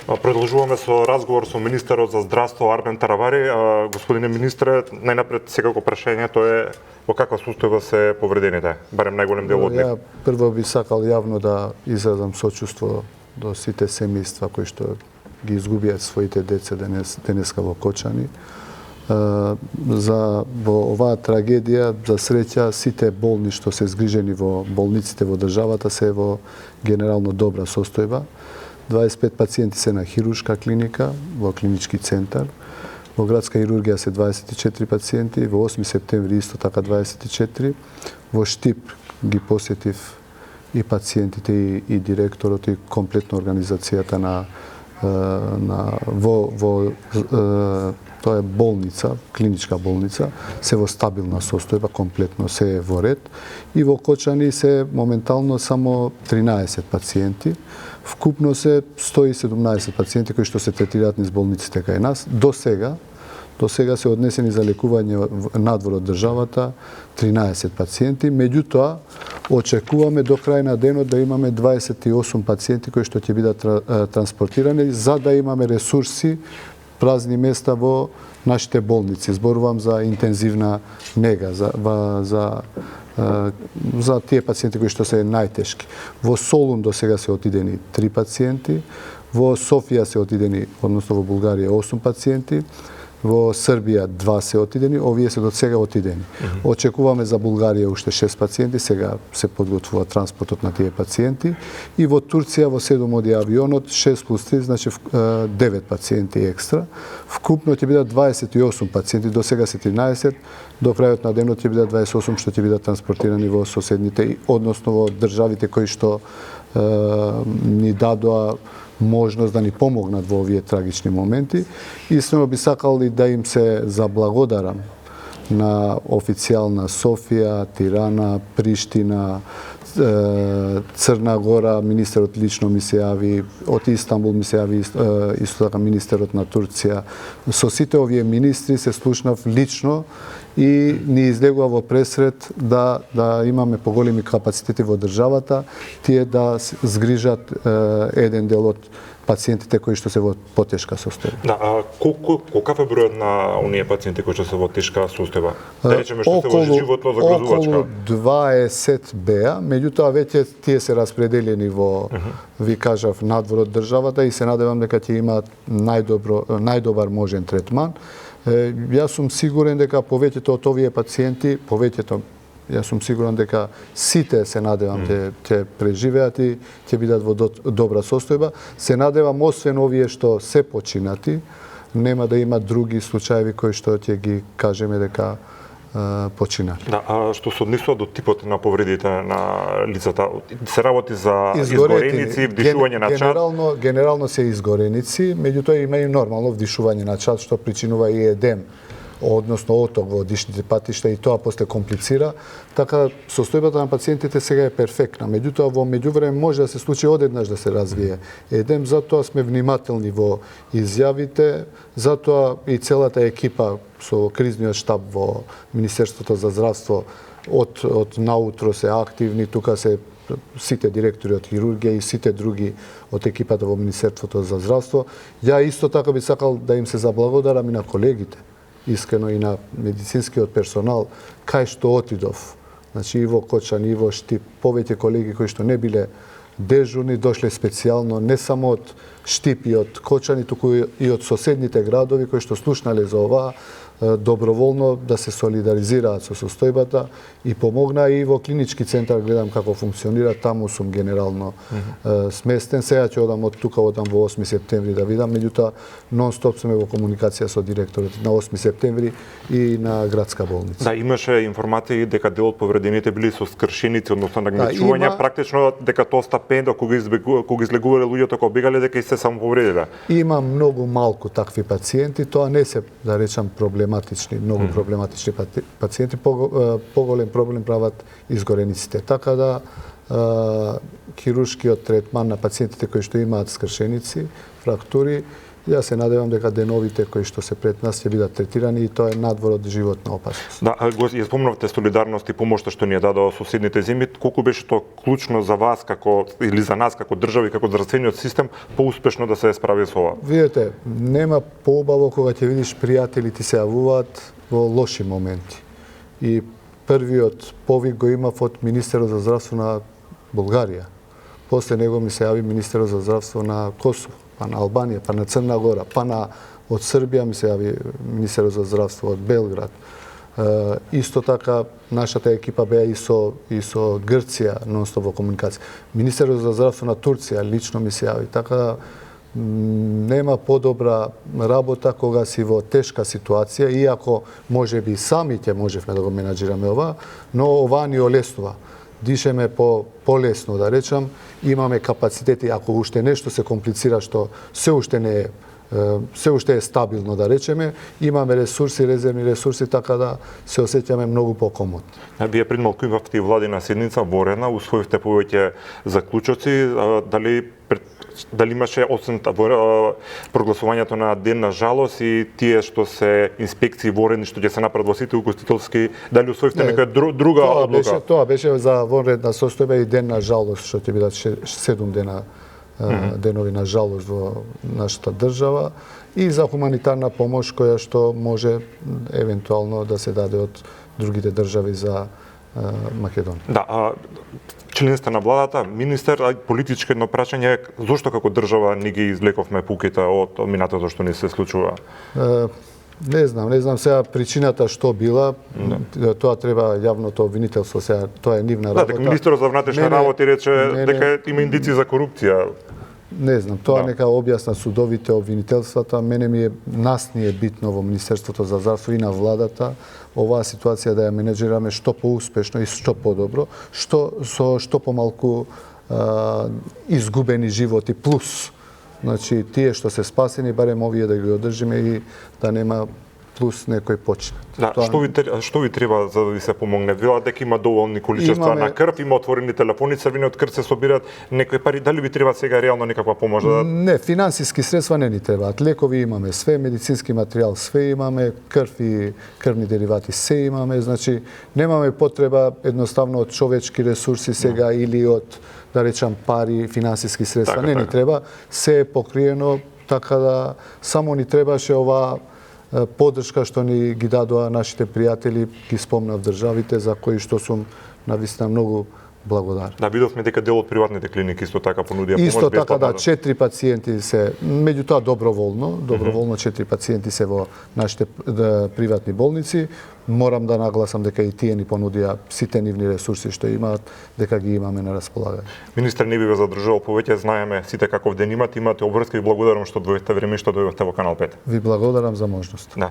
Продолжуваме со разговор со министерот за здравство Армен Тарабари. Господине министре, најнапред секако прашањето е во каква состојба се повредените, барем најголем дел од нив? Ја прво би сакал јавно да изразам сочувство до сите семејства кои што ги изгубија своите деца денеска во Кочани. Во оваа трагедија, за среќа, сите болни што се згрижени во болниците во државата се во генерално добра состојба. 25 пациенти се на хируршка клиника, во клинички центар. Во градска хирургија се 24 пациенти, во 8 септември исто така 24. Во Штип ги посетив и пациентите и директорот и комплетно организацијата тоа е болница, клиничка болница, се во стабилна состојба, комплетно се е во ред. И во Кочани се моментално само 13 пациенти. Вкупно се 117 пациенти кои што се третираат низ болниците кај нас. До сега се однесени за лекување надвор од државата 13 пациенти. Меѓутоа, очекуваме до крај на денот да имаме 28 пациенти кои што ќе бидат транспортирани за да имаме ресурси, празни места во нашите болници. Зборувам за интензивна нега, за тие пациенти кои што се најтешки. Во Солун до сега се отидени 3 пациенти, во Софија се отидени, односно во Булгарија 8 пациенти, во Србија 2 се отидени, овие се до сега отидени. Очекуваме за Булгарија уште 6 пациенти, сега се подготвува транспортот на тие пациенти. И во Турција во 7 оди авионот 6 плюс 3, значи 9 пациенти екстра. Вкупно ќе бидат 28 пациенти, до сега се 13, до крајот на денот ќе бидат 28 што ќе бидат транспортирани во соседните, односно во државите кои што ни дадоа можност да ни помогнат во овие трагични моменти. Истинно би сакал и да им се заблагодарам на официјална Софија, Тирана, Приштина, Црна Гора, министерот лично ми се јави, од Истанбул ми се јави исто така министерот на Турција. Со сите овие министри се слушнав лично и ни излегува во пресред да имаме поголеми капацитети во државата, тие да згрижат еден дел од пациентите кои што се во потешка состојба. Да, колкав е бројот на оние пациенти кои што се во тешка состојба? Да речеме што се во животно загрозувачка. Околу 20 беа, меѓутоа веќе тие се распределени во, ви кажав, надвор од државата и се надевам дека ќе имаат најдобар можен третман. Јас сум сигурен дека повеќето од овие пациенти, јас сум сигурен дека сите се надевам ќе преживеат и ќе бидат во добра состојба. Се надевам освен овие што се починати, нема да има други случаеви кои што ќе ги кажеме дека почина. Да, а што се однесува до типот на повредите на лицата, се работи за изгореници, вдишување на чад? Генерално се изгореници, меѓутоа има и нормално вдишување на чад што причинува и едем, односно оток во дишните патишта и тоа после комплицира. Така, состојбата на пациентите сега е перфектна. Меѓутоа, во меѓувреме може да се случи одеднаш да се развие едем, затоа сме внимателни во изјавите, затоа и целата екипа со кризниот штаб во Министерството за здравство од наутро се активни, тука се сите директори од хирургија и сите други од екипата во Министерството за здравство. Ја исто така би сакал да им се заблагодарам и на колегите, искрено и на медицинскиот персонал, кај што отидов. Значи и во Кочани, и во Штип, повеќе колеги кои што не биле дежурни, дошле специјално не само од Штип и од Кочани, туку и од соседните градови кои што слушнале за ова, доброволно да се солидаризираат со состојбата и помогна и во клинички центар, гледам како функционира, таму сум генерално сместен. Сега ќе одам од тука, одам во 8 септември да видам, меѓутоа нон-стоп сме во комуникација со директорот на 8 септември и на градска болница. Да, имаше информации дека дел од повредените били со скршеници, односно нагнечувања, практично дека тоа стапендо кога излегувале луѓето кога бегале дека и се само повредиле. Има многу малку такви пациенти, тоа не се, да речам, многу проблематични пациенти, поголем проблем прават изгорениците. Така да хируршкиот третман на пациентите кои што имаат скршеници, фрактури Јас се надевам дека деновите кои што се пред нас ќе бидат третирани и тоа е надвор од животна опасност. Да, ја спомнавте солидарност и помошта што ни ја дадоа соседните земји. Колку беше тоа клучно за вас како или за нас како држава и како здравствениот систем поуспешно да се справи со ова? Видете, нема поубаво кога ќе видиш пријатели ти се јавуваат во лоши моменти. И првиот повик го имав од министерот за здравство на Булгарија. После него ми се јави министерот за здравство на Косово, па на Албанија, па на Црна Гора, па од Србија ми се јави министерот за здравство од Белград. Исто така нашата екипа беа и со Грција нонстоп во комуникација. Министерот за здравство на Турција лично ми се јави. Така нема подобра работа кога си во тешка ситуација, иако можеби сами ќе можевме да го менаџираме ова, но ова ни олеснува. Дишеме полесно, да речам, имаме капацитети, ако уште нешто се комплицира што се уште е стабилно, да речеме, имаме ресурси, резервни ресурси, така да се осеќаме многу покомотно. Вие пред малку имавте и владина седница ворена, усвоивте повеќе заклучоци, дали имаше освен прогласувањето на ден на жалост и тие што се инспекции ворени што ќе се направат во сите угостителски, дали усвоивте нека друга одлука? Тоа беше за вонредна состојба и ден на жалост што ќе бидат 7 дена денови на жалост во нашата држава и за хуманитарна помош која што може евентуално да се даде од другите држави за Македонија. Да, член сте на владата, министер, политичко едно прашање, зошто како држава не ги извлековме пуките од минатото што ни се случува? Не знам сега причината што била, тоа треба јавното обвинителство, сега тоа е нивна работа. Да, дека министерот за внатрешни работи рече дека има индици за корупција. Не знам, тоа нека објаснат судовите, обвинителствата. Нас ни е битно во Министерството за здравство и на владата оваа ситуација да ја менеџираме што поуспешно и што подобро, со што помалку изгубени животи плюс. Значи, тие што се спасени, барем овие да ги одржиме и да нема плюс некој почнат. Да, што ви треба за да ви се помогне? Вела дека има доволни количества на крв, има отворени телефони, црвени од крв се собираат некои пари, дали ви треба сега реално некаква помош? Не, финансиски средства не ни требаат. Лекови имаме, све медицински материјал све имаме, крв и крвни деривати се имаме, значи немаме потреба едноставно од човечки ресурси сега или од да речам пари, финансиски средства, не ни треба, се е покриено, така да само ни требаше оваа поддршка што ни ги дадоа нашите пријатели, ги спомнав државите за кои што сум навистина многу благодарен. Да, видовме дека дел од приватните клиники исто така понудија помош. Исто така да, 4 пациенти се, меѓутоа доброволно 4 пациенти се во нашите приватни болници. Морам да нагласам дека и тие ни понудија сите нивни ресурси што имаат, дека ги имаме на располагање. Министер, не би ве задржувал повеќе, знаеме сите каков ден имате обврска и благодарам што дојдовте време што дојдовте во Канал 5. Ви благодарам за можност. Да.